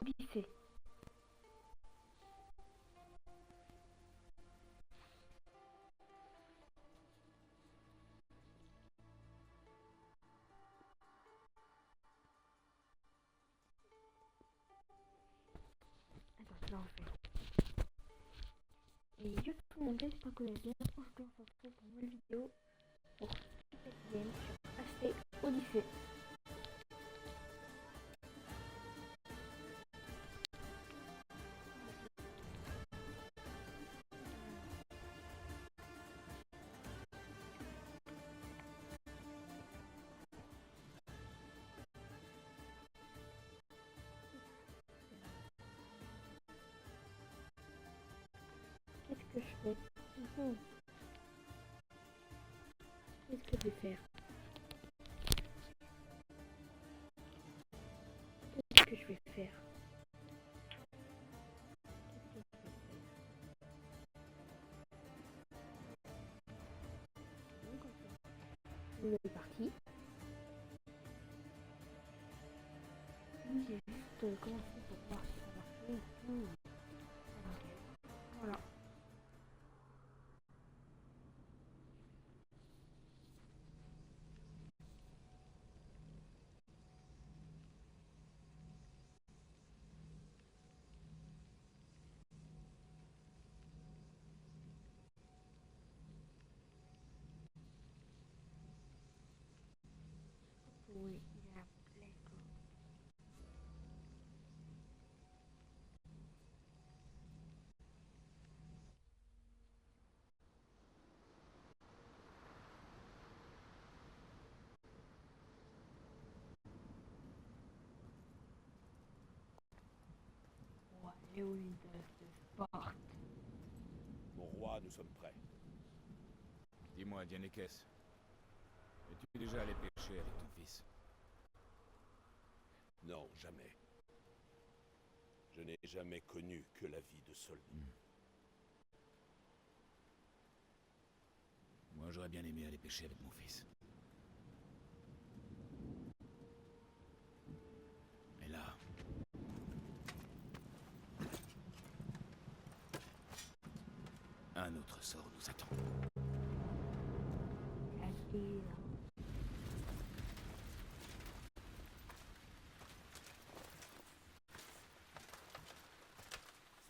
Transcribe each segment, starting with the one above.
Odyssée. Attends, là on fait. Et juste pour montrer, je crois que la dernière fois que je dois faire pour une vidéo pour Epic Games sur acheter Odyssée. Qu'est-ce que je fais? Qu'est-ce que je vais faire? Qu'est-ce que je vais faire? Nouvelle partie. J'ai juste commencé pour voir si ça marchait. Voilà. Oui, il y a plein de... Ouais, Léonidas de Sparte. Mon roi, nous sommes prêts. Dis-moi, Dianekes, es-tu déjà allé pêcher avec ton fils? Non, jamais. Je n'ai jamais connu que la vie de soldat. Moi, j'aurais bien aimé aller pêcher avec mon fils. Mais là... un autre sort nous attend.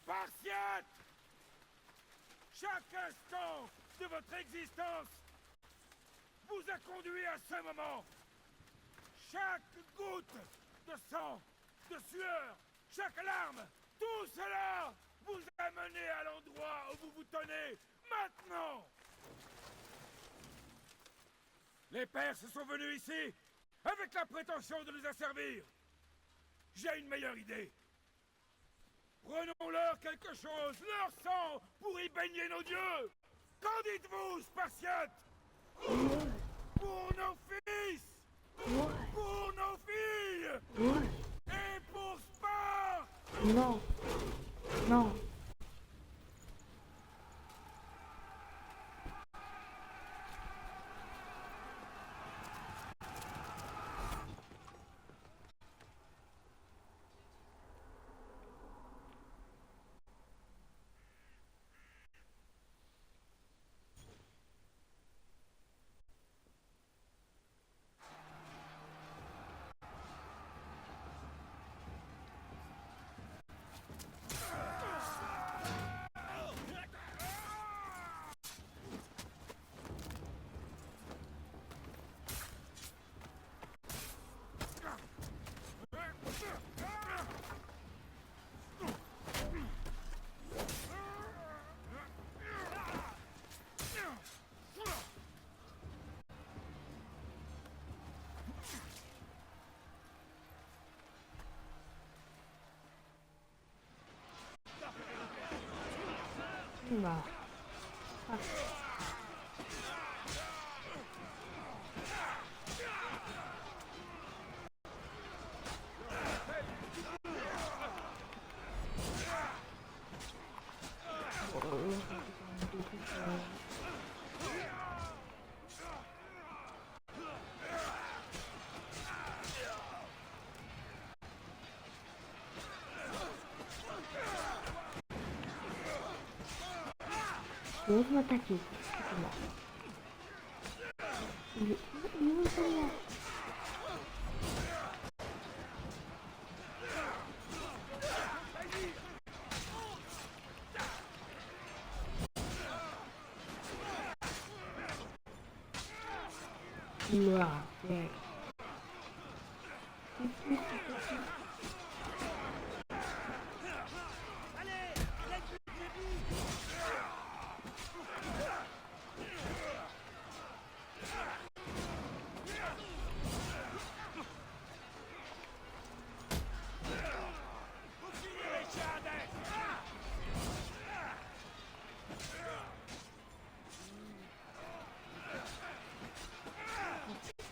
Spartiates! Chaque instant de votre existence vous a conduit à ce moment. Chaque goutte de sang, de sueur, chaque larme, tout cela vous a mené à l'endroit où vous vous tenez maintenant. Les Perses sont venus ici avec la prétention de nous asservir. J'ai une meilleure idée. Prenons-leur quelque chose, leur sang, pour y baigner nos dieux. Qu'en dites-vous, Spartiates? Pour nos fils, pour nos filles, et pour Sparte. Non, non. Bah. Ah. ose m'attaquer. Excusez-moi. Il est où celui-là? Ouah, ouais.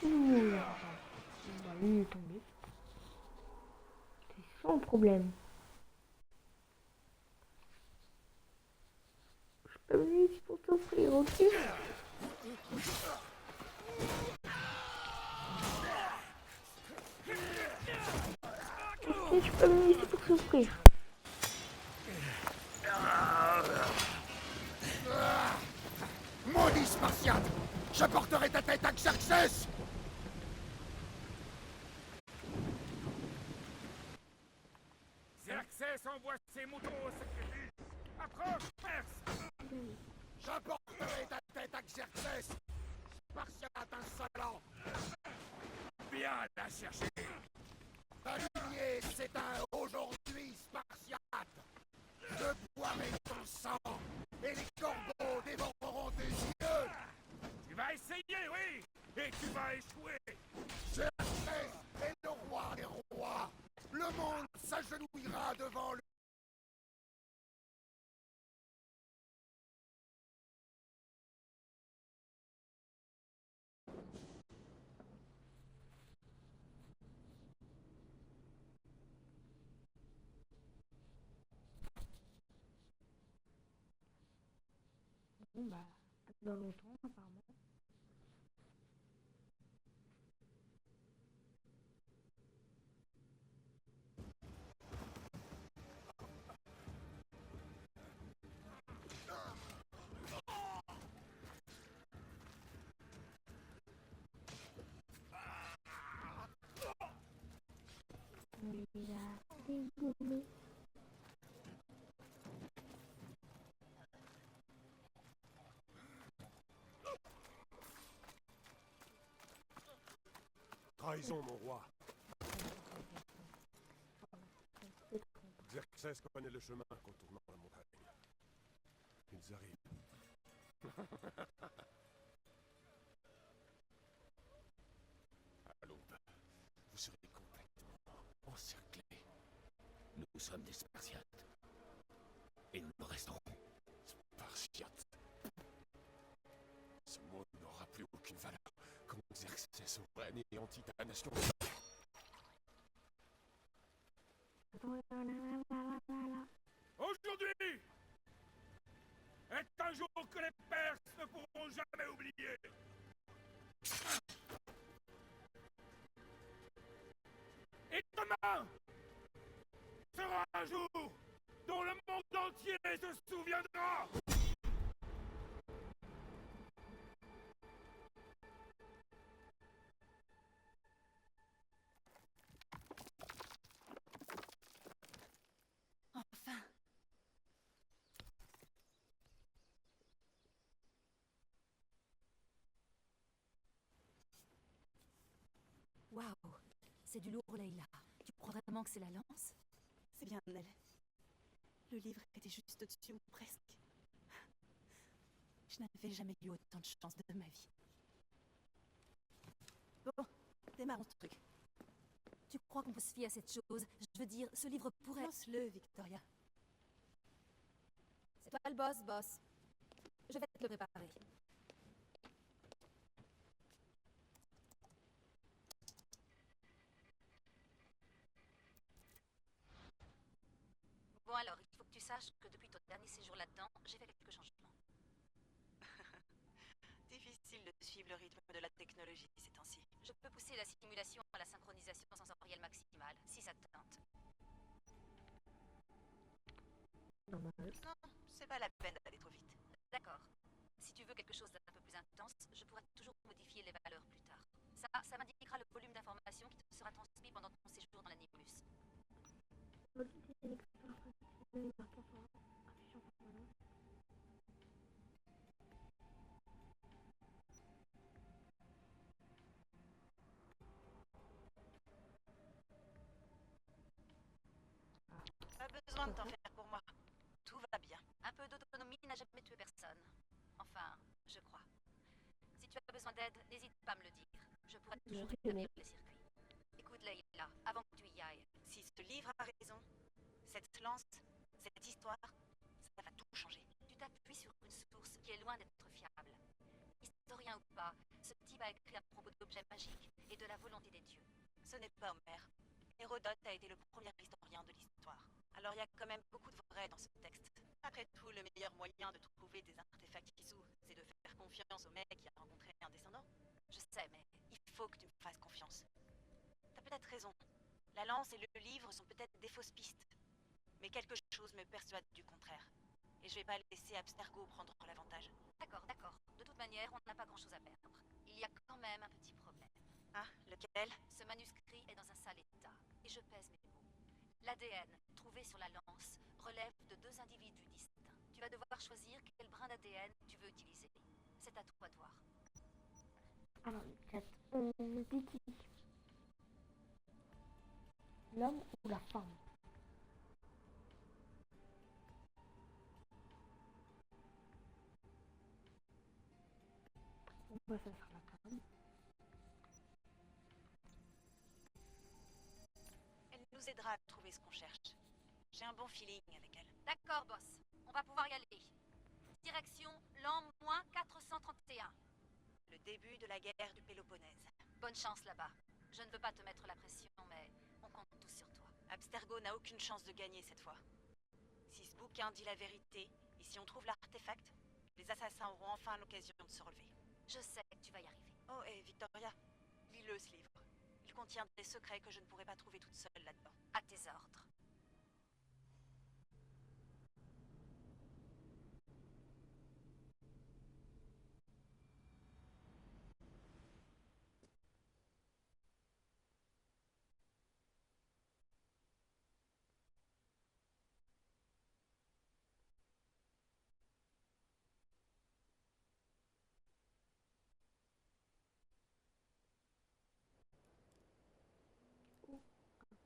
Ouh là. Bah, lui il est tombé. C'est sans problème. Je suis pas venu ici pour t'offrir, ok? Ok, je suis pas venu ici pour souffrir. Maudit Spartiate! Je porterai ta tête à Xerxès! Xerxès envoie ses moutons au sacrifice! Approche, Perse! J'apporterai ta tête à Xerxès! Spartiate insolent! Viens la chercher! Ta lignée s'éteint aujourd'hui, Spartiate! Je boirai ton sang! Et les corbeaux dévoreront tes yeux! Tu vas essayer, oui! Et tu vas échouer! Xerxès est le roi des rois! Le monde s'agenouillera devant lui! Bon bah, pas dans longtemps apparemment. Il a dégoûté. Trahison, mon roi. Xerxès connaît le chemin contournant la montagne. Ils arrivent. À l'aube, vous serez complètement encerclés. Nous sommes des Spartiates. Et nous le resterons. Spartiate. Ce mot n'aura plus aucune valeur quand Xerxès aura anéanti ta nation. Aujourd'hui est un jour que les Perses ne pourront jamais oublier. Et demain sera un jour dont le monde entier se souviendra. Enfin. Waouh, c'est du lourd, Leïla. Tu crois vraiment que c'est la lance? C'est bien elle. Le livre était juste au-dessus, ou presque. Je n'avais jamais eu autant de chance de ma vie. Bon, démarre ton truc. Tu crois qu'on peut se fier à cette chose? Je veux dire, ce livre pourrait... Lance-le, Victoria. C'est toi le boss. Je vais te le préparer. Bon alors, il faut que tu saches que depuis ton dernier séjour là-dedans, j'ai fait quelques changements. Difficile de suivre le rythme de la technologie ces temps-ci. Je peux pousser la simulation à la synchronisation sensorielle maximale, si ça te tente. Normal. Non, c'est pas la peine d'aller trop vite. D'accord. Si tu veux quelque chose d'un peu plus intense, je pourrais toujours modifier les valeurs plus tard. Ça m'indiquera le volume d'informations qui te sera transmis pendant ton séjour dans l'animus. Modifier l'expérience professionnelle par performance, affichant permanence. Pas besoin de t'en faire pour moi. Tout va bien. Un peu d'autonomie n'a jamais tué personne. Enfin, je crois. Si tu as besoin d'aide, n'hésite pas à me le dire. Je pourrais toujours établir les circuits. Écoute, Leïla, avant que tu y ailles, si ce livre a raison, cette lance, cette histoire, ça va tout changer. Tu t'appuies sur une source qui est loin d'être fiable. Historien ou pas, ce type a écrit à propos d'objets magiques et de la volonté des dieux. Ce n'est pas Homère. Hérodote a été le premier historien de l'histoire. Alors il y a quand même beaucoup de vrai dans ce texte. Après tout, le meilleur moyen de trouver des artefacts Kizu, c'est de faire confiance au mec qui a rencontré un descendant. Je sais, mais il faut que tu me fasses confiance. T'as peut-être raison. La lance et le livre sont peut-être des fausses pistes. Mais quelque chose me persuade du contraire. Et je vais pas laisser Abstergo prendre l'avantage. D'accord. De toute manière, on n'a pas grand-chose à perdre. Il y a quand même un petit problème. Ah, lequel? Ce manuscrit est dans un sale état, et je pèse mes mots. L'ADN trouvé sur la lance relève de 2 individus distincts. Tu vas devoir choisir quel brin d'ADN tu veux utiliser. C'est à toi de voir. Alors, chat, on dit l'homme ou la femme? Bon, bah, ça sera la femme. Elle nous aidera à trouver ce qu'on cherche. J'ai un bon feeling avec elle. D'accord, boss. On va pouvoir y aller. Direction l'an -431. Le début de la guerre du Péloponnèse. Bonne chance là-bas. Je ne veux pas te mettre la pression, mais on compte tous sur toi. Abstergo n'a aucune chance de gagner cette fois. Si ce bouquin dit la vérité, et si on trouve l'artefact, les assassins auront enfin l'occasion de se relever. Je sais que tu vas y arriver. Oh, et Victoria, lis-le ce livre. Il contient des secrets que je ne pourrais pas trouver toute seule là-dedans. À tes ordres.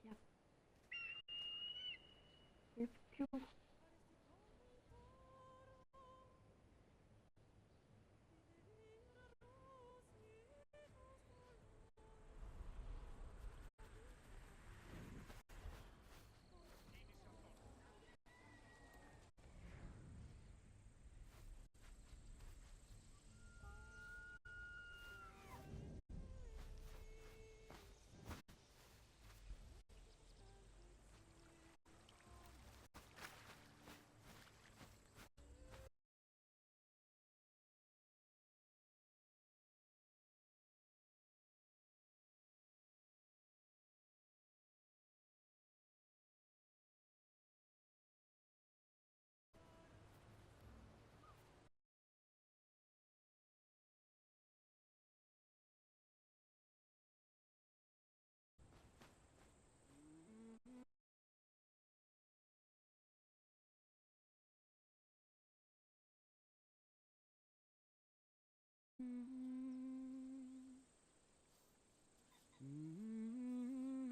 Tiens. Le piou.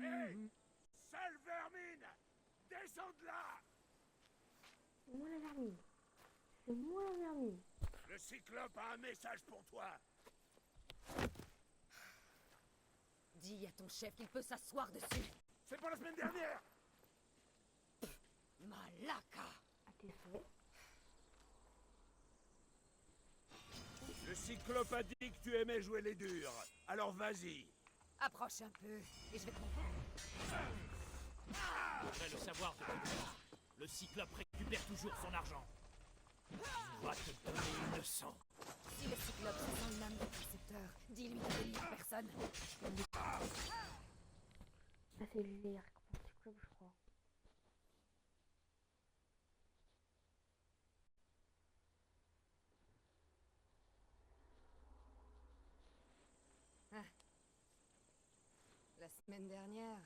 Hé! Sale vermine! Descends de là! C'est moi la vermine. C'est moi la vermine. Le cyclope a un message pour toi. Dis à ton chef qu'il peut s'asseoir dessus. C'est pour la semaine dernière! Malaka! À tes souhaits. Le cyclope a dit que tu aimais jouer les durs. Alors vas-y. Approche un peu, et je vais te montrer. Faudrait le savoir depuis longtemps. Le cyclope récupère toujours son argent. Il va te donner une leçon. Si le cyclope se sent l'âme du précepteur, dis-lui de délire personne. Ça c'est l'air comme un cyclope, je crois. Semaine dernière.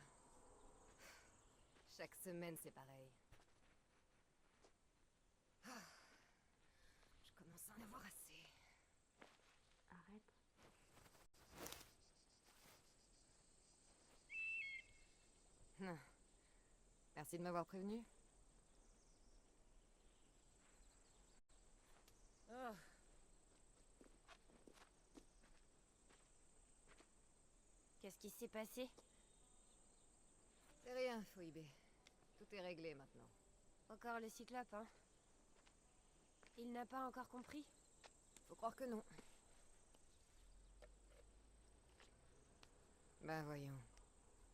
Chaque semaine, c'est pareil. Ah, je commence à en avoir assez. Arrête. Non. Merci de m'avoir prévenu. Oh. Qu'est-ce qui s'est passé? C'est rien, Phoebe. Tout est réglé maintenant. Encore le cyclope, hein? Il n'a pas encore compris? Faut croire que non. Bah voyons.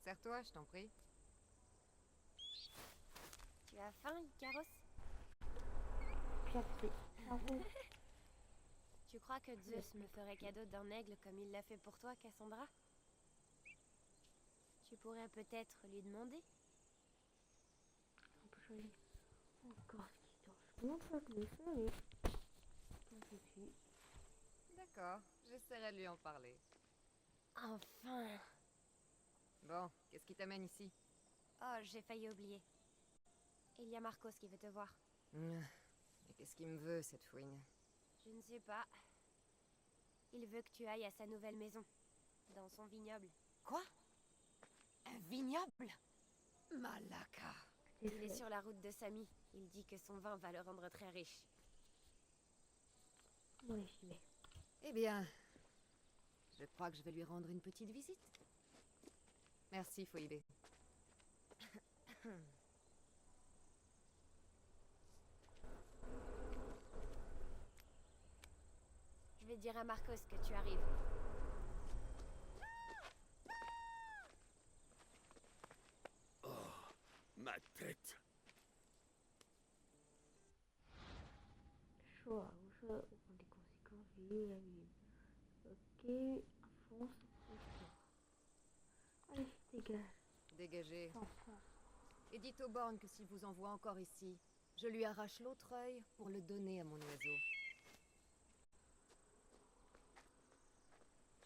Serre-toi, je t'en prie. Tu as faim, Icaros? Puis après, bravo. Tu crois que Zeus me ferait cadeau d'un aigle comme il l'a fait pour toi, Cassandra? Tu pourrais peut-être lui demander? On peut choisir encore ce qui danse. Comment ça te le faire? D'accord, j'essaierai de lui en parler. Enfin! Bon, qu'est-ce qui t'amène ici? Oh, j'ai failli oublier. Il y a Marcos qui veut te voir. Et qu'est-ce qu'il me veut, cette fouine? Je ne sais pas. Il veut que tu ailles à sa nouvelle maison. Dans son vignoble. Quoi? Un vignoble? Malaka! Il est sur la route de Samy. Il dit que son vin va le rendre très riche. Oui, j'y vais. Eh bien, je crois que je vais lui rendre une petite visite. Merci, Phoebe. Je vais dire à Marcos que tu arrives. Ma tête. Choix, au choix, au fond des conséquences liées à lui. Ok, avance, histoire. Allez, dégage. Dégagez. Enfin. Et dites au borgne que s'il vous envoie encore ici, je lui arrache l'autre œil pour le donner à mon oiseau.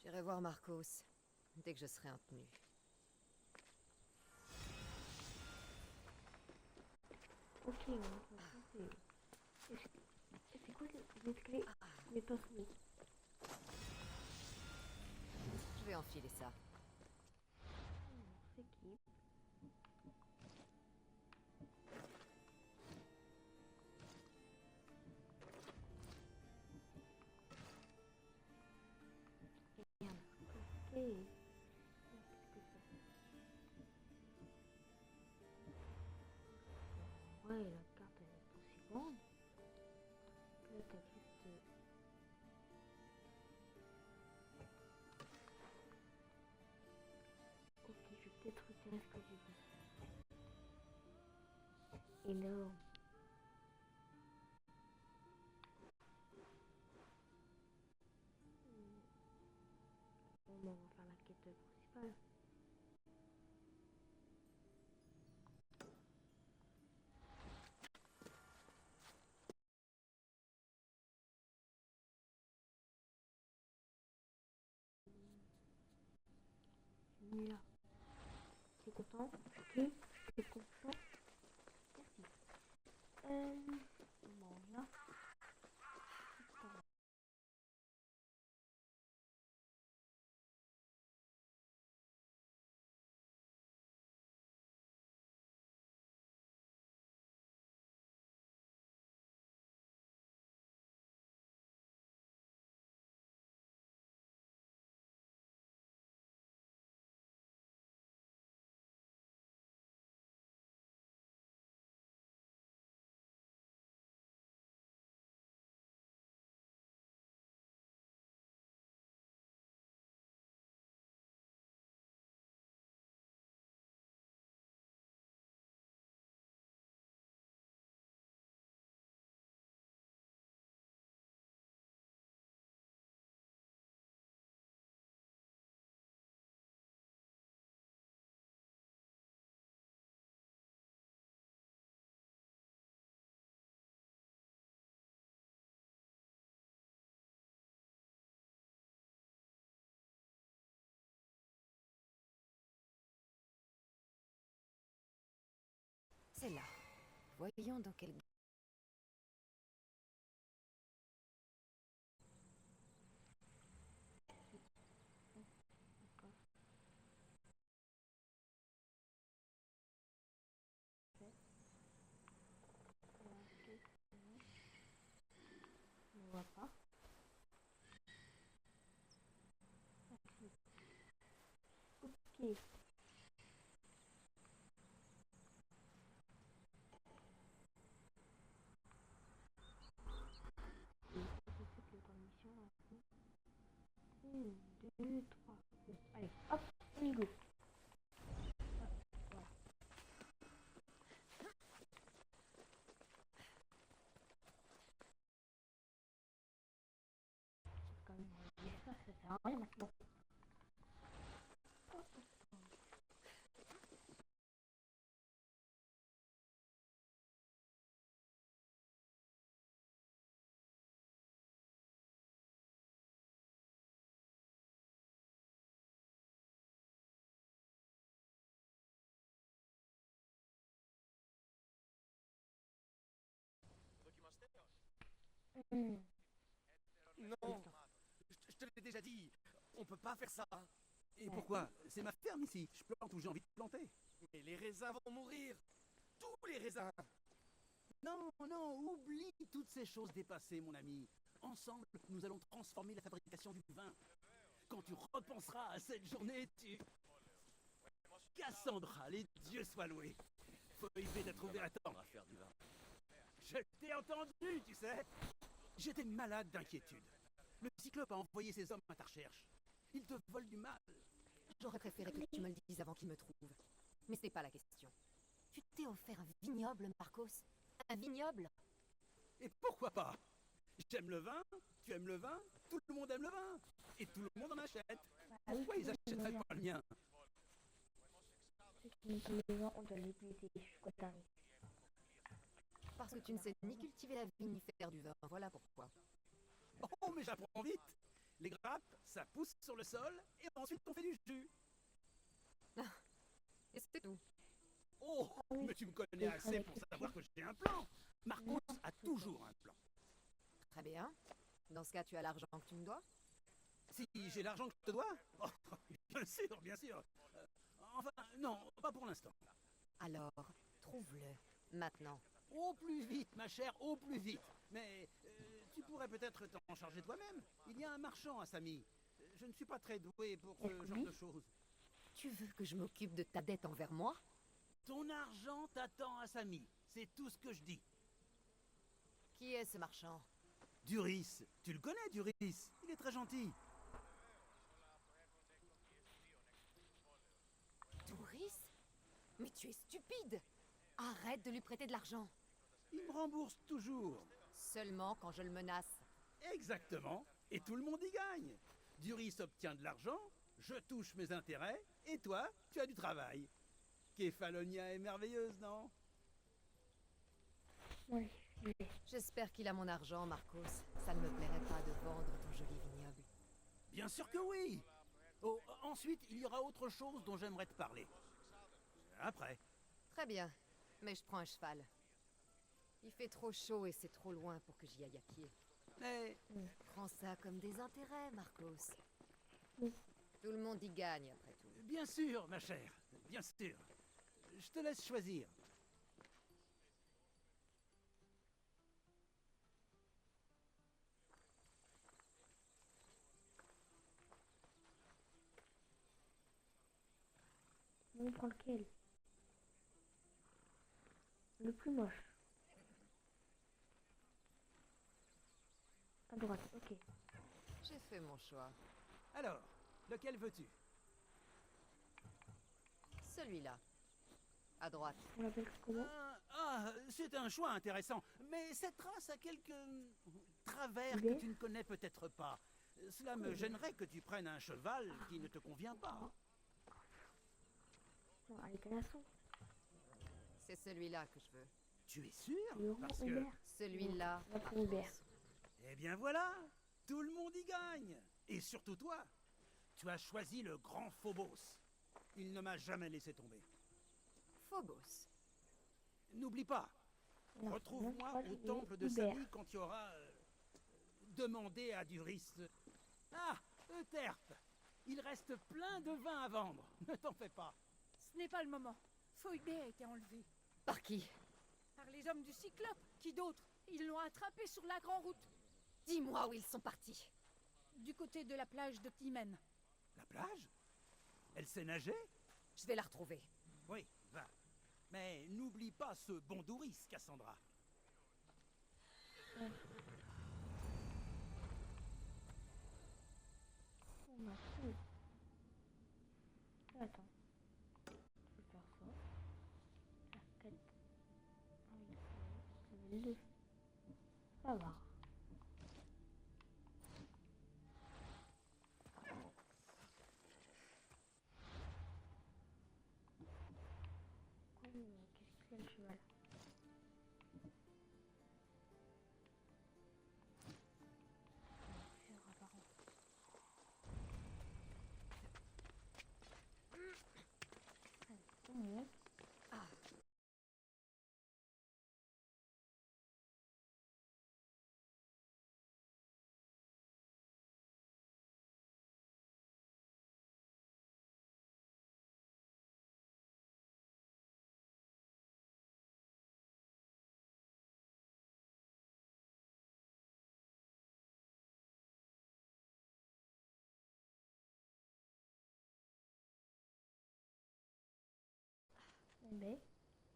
J'irai voir Marcos dès que je serai en tenue. Ok, on va passer. C'est quoi les clés? Mais pas fini. Je vais enfiler ça. C'est qui? Regarde. Ok. Qu'est-ce que c'est? Ouais, la carte elle est pas si grande. Là t'as juste... Ok, je vais peut-être retirer ce que j'ai vu. Énorme. Bon, on va faire la quête principale. Là. T'es content? Ok. T'es content? Merci. On mange là. Voyons dans quel... On ne voit pas. Ok. Une, deux, trois. Allez, hop, on y go. Voilà. Quand même, ça sert à rien maintenant. Hmm. Non, je te l'ai déjà dit, on peut pas faire ça. Et pourquoi? C'est ma ferme ici, je plante où j'ai envie de planter. Mais les raisins vont mourir. Tous les raisins. Non, non, oublie toutes ces choses dépassées, mon ami. Ensemble, nous allons transformer la fabrication du vin. Quand tu repenseras à cette journée, tu... Cassandra, les dieux soient loués. Phoebe t'a trouvé à tort à faire du vin. Je t'ai entendu, tu sais. J'étais malade d'inquiétude. Le Cyclope a envoyé ses hommes à ta recherche. Ils te veulent du mal. J'aurais préféré que tu me le dises avant qu'il me trouve. Mais ce n'est pas la question. Tu t'es offert un vignoble, Marcos? Un vignoble? Et pourquoi pas? J'aime le vin, tu aimes le vin, tout le monde aime le vin. Et tout le monde en achète. Pourquoi ils achèteraient pas le mien? On doit l'éplucher, je suis content. Parce que tu ne sais ni cultiver la vigne ni faire du vin, voilà pourquoi. Oh, mais j'apprends vite. Les grappes, ça pousse sur le sol, et ensuite on fait du jus. Et c'est tout. Oh, mais tu me connais assez pour savoir que j'ai un plan. Marcos a toujours un plan. Très bien. Dans ce cas, tu as l'argent que tu me dois? Si j'ai l'argent que je te dois? Oh, bien sûr, bien sûr. Enfin, non, pas pour l'instant. Alors, trouve-le, maintenant. Au plus vite, ma chère, au plus vite. Mais tu pourrais peut-être t'en charger toi-même. Il y a un marchand à Samy. Je ne suis pas très doué pour ce genre de choses. Tu veux que je m'occupe de ta dette envers moi? Ton argent t'attend à Samy. C'est tout ce que je dis. Qui est ce marchand? Duris. Tu le connais, Duris? Il est très gentil. Duris? Mais tu es stupide! Arrête de lui prêter de l'argent. Il me rembourse toujours. Seulement quand je le menace. Exactement. Et tout le monde y gagne. Duris obtient de l'argent, je touche mes intérêts, et toi, tu as du travail. Kefalonia est merveilleuse, non? Oui. J'espère qu'il a mon argent, Marcos. Ça ne me plairait pas de vendre ton joli vignoble. Bien sûr que oui. Oh, ensuite, il y aura autre chose dont j'aimerais te parler. Après. Très bien, mais je prends un cheval. Il fait trop chaud et c'est trop loin pour que j'y aille à pied. Mais... Prends ça comme des intérêts, Marcos. Tout le monde y gagne, après tout. Bien sûr, ma chère. Bien sûr. Je te laisse choisir. On prend lequel? Le plus moche. À droite, ok. J'ai fait mon choix. Alors, lequel veux-tu? Celui-là. À droite. On l'appelle comment? C'est un choix intéressant. Mais cette race a quelques travers que tu ne connais peut-être pas. Cela me gênerait que tu prennes un cheval qui ne te convient pas. Allez, canasson. C'est celui-là que je veux. Tu es sûr? Parce que... Celui-là. Eh bien voilà, tout le monde y gagne. Et surtout toi. Tu as choisi le grand Phobos. Il ne m'a jamais laissé tomber. Phobos. N'oublie pas, Non, Retrouve-moi non, au je temple de Hubert. Samu quand tu auras demandé à Duris. Ah, Euterpe, il reste plein de vin à vendre. Ne t'en fais pas. Ce n'est pas le moment. Phoebé a été enlevé. Par qui? Par les hommes du Cyclope. Qui d'autre? Ils l'ont attrapé sur la grande route. Dis-moi où ils sont partis. Du côté de la plage de Timen. La plage? Elle sait nager? Je vais la retrouver. Oui, va. Mais n'oublie pas ce bon Douris, Cassandra. On a tout. Attends. Je vais faire ça. Casquette. Oui, level 2. Ça va. Qu'est-ce qu'il y a le cheval? Faire apparent. Allez, on monte. Ah. Mais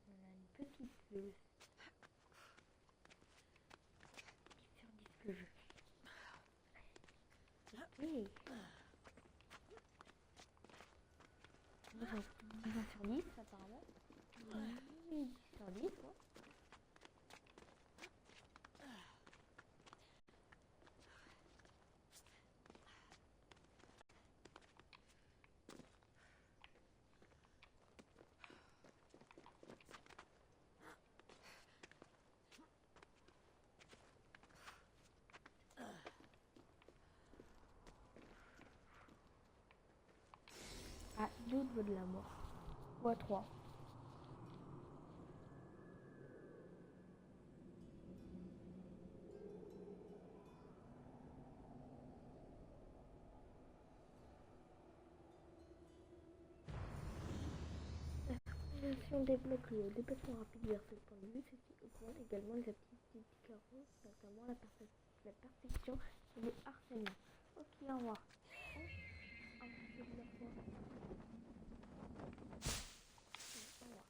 on a une petite sur disque jeu. Ok. Moi j'ai 10 sur 10 apparemment. Oui, 10 sur 10 quoi. Ah, l'autre vaut de la mort. Fois 3. Si on débloque le déplacement rapide vers ce point de vue, ceci augmente également les aptitudes d'Icarus, notamment la perception et le harcèlement. Ok, au revoir. Un petit peu de la fois. Au revoir.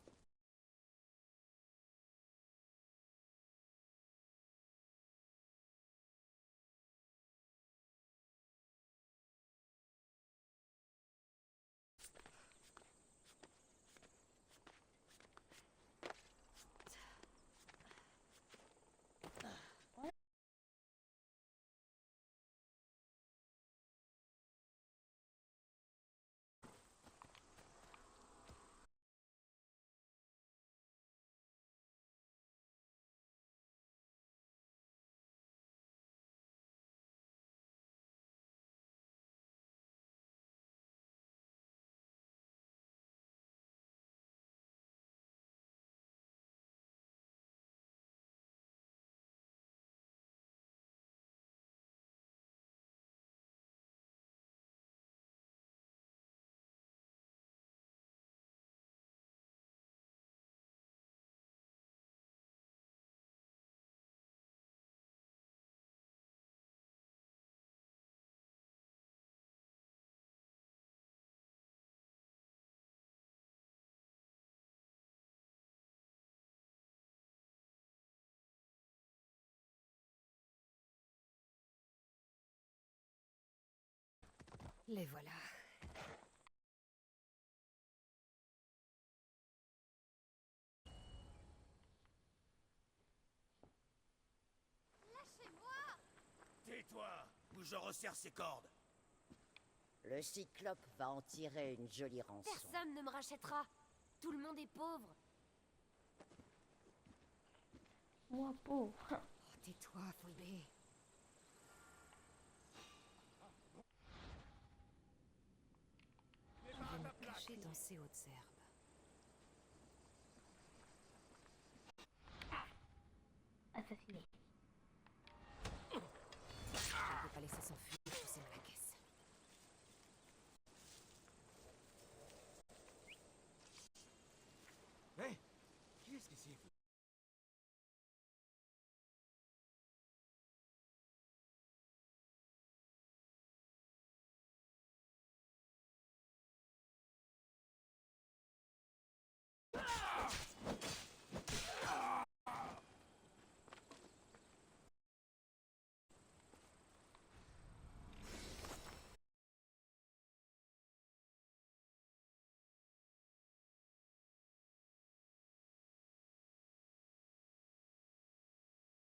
Les voilà. Lâchez-moi! Tais-toi, ou je resserre ses cordes. Le Cyclope va en tirer une jolie rançon. Personne ne me rachètera. Tout le monde est pauvre. Moi pauvre. Oh, tais-toi, Phoebé. Je vais me cacher dans ces hautes herbes. jusqu'ici.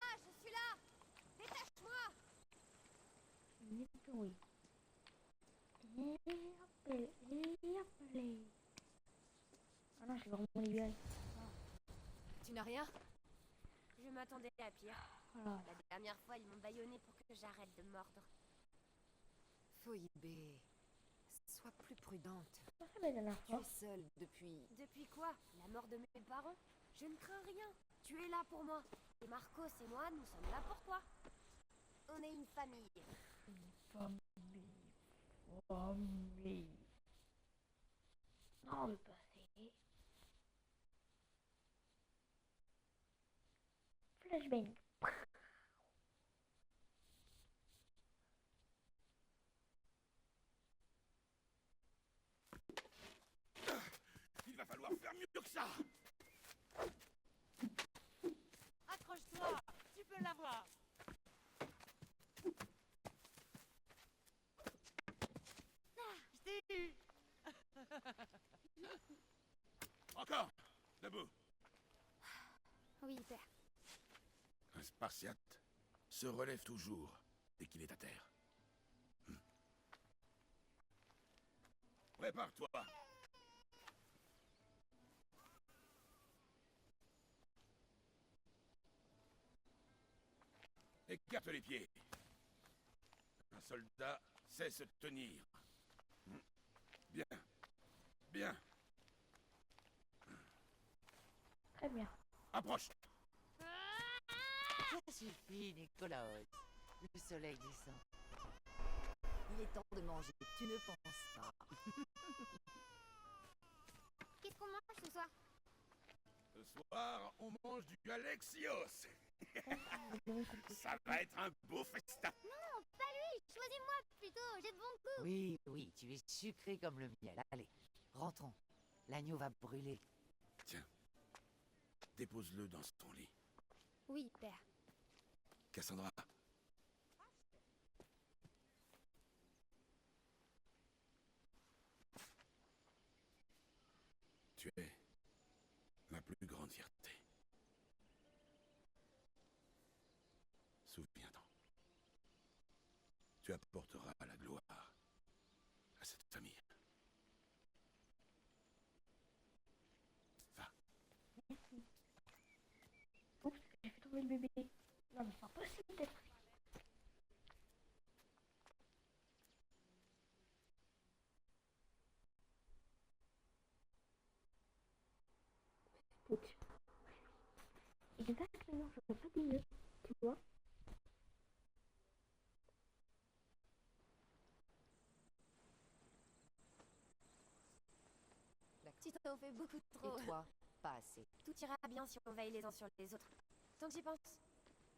Ah, je suis là! Détache-moi! Oui. Et appelé. Ah non, je suis vraiment libérée. Tu n'as rien? Je m'attendais à pire. Voilà. La dernière fois, ils m'ont bâillonné pour que j'arrête de mordre. Phoebe, sois plus prudente. C'est pas la dernière Tu fois. es seule depuis... Depuis quoi? La mort de mes parents? Je ne crains rien. Tu es là pour moi. Et Marcos et moi, nous sommes là pour toi. On est une famille. Famille. Non, le passé. Flashbang. Il va falloir faire mieux que ça. Accroche-toi, tu peux l'avoir. Je t'ai eu. Encore. Debout. Oui, père. Un spartiate se relève toujours dès qu'il est à terre. Prépare-toi. Écarte les pieds. Un soldat sait se tenir. Bien. Bien. Très bien. Approche. Ça suffit, Nicolas. Le soleil descend. Il est temps de manger, tu ne penses pas. Qu'est-ce qu'on mange ce soir? Ce soir, on mange du Alexios. Ça va être un beau festin. Non, pas lui. Choisis-moi plutôt. J'ai de bons goûts. Oui, oui, tu es sucré comme le miel. Allez, rentrons. L'agneau va brûler. Tiens, dépose-le dans ton lit. Oui, père. Cassandra, tu es ma plus grande fierté. Souviens-t'en. Tu apporteras la gloire à cette famille. Va. Oups, j'ai fait tomber le bébé. Non, mais c'est pas possible d'être... Écoute. Exactement, je peux pas dire mieux, tu vois. Tu t'en fais beaucoup trop. Et toi, pas assez. Tout ira bien si on veille les uns sur les autres. Tant que j'y pense.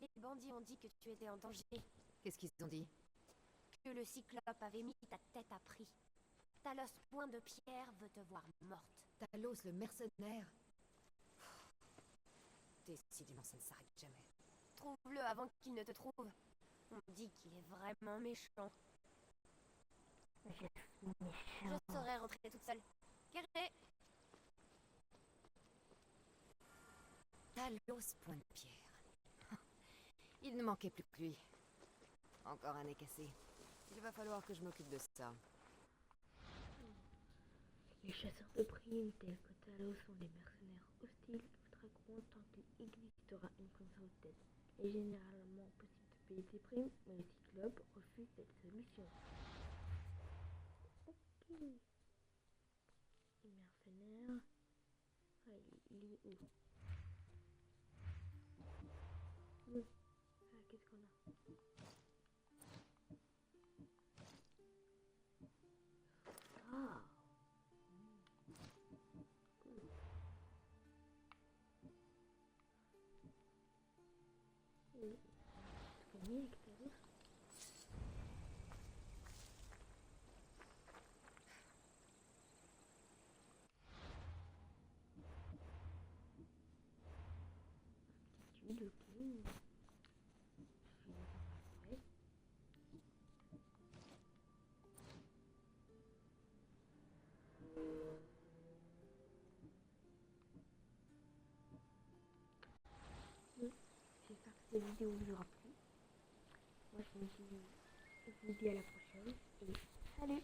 Les bandits ont dit que tu étais en danger. Qu'est-ce qu'ils ont dit? Que le cyclope avait mis ta tête à prix. Talos Point de Pierre veut te voir morte. Talos, le mercenaire. Décidément, ça ne s'arrête jamais. Trouve-le avant qu'il ne te trouve. On dit qu'il est vraiment méchant. Je saurais rentrer toute seule. Guéret. Talos, point de pierre. Il ne manquait plus que lui. Encore un nez cassé. Il va falloir que je m'occupe de ça. Les chasseurs de primes tels que Talos sont des mercenaires hostiles qui voudront tant qu'il existera une conscience d'aide. Il est généralement possible de payer ses primes, mais le cyclope refuse cette solution. Ok. Les mercenaires... Ah, il est où? Ah, qu'est-ce qu'on a? Ah. Cool. Et famille avec ta vie. Petite huile, ok. Je vais mettre un peu. J'espère que cette vidéo vous aura plu. Moi je vous dis à la prochaine et salut!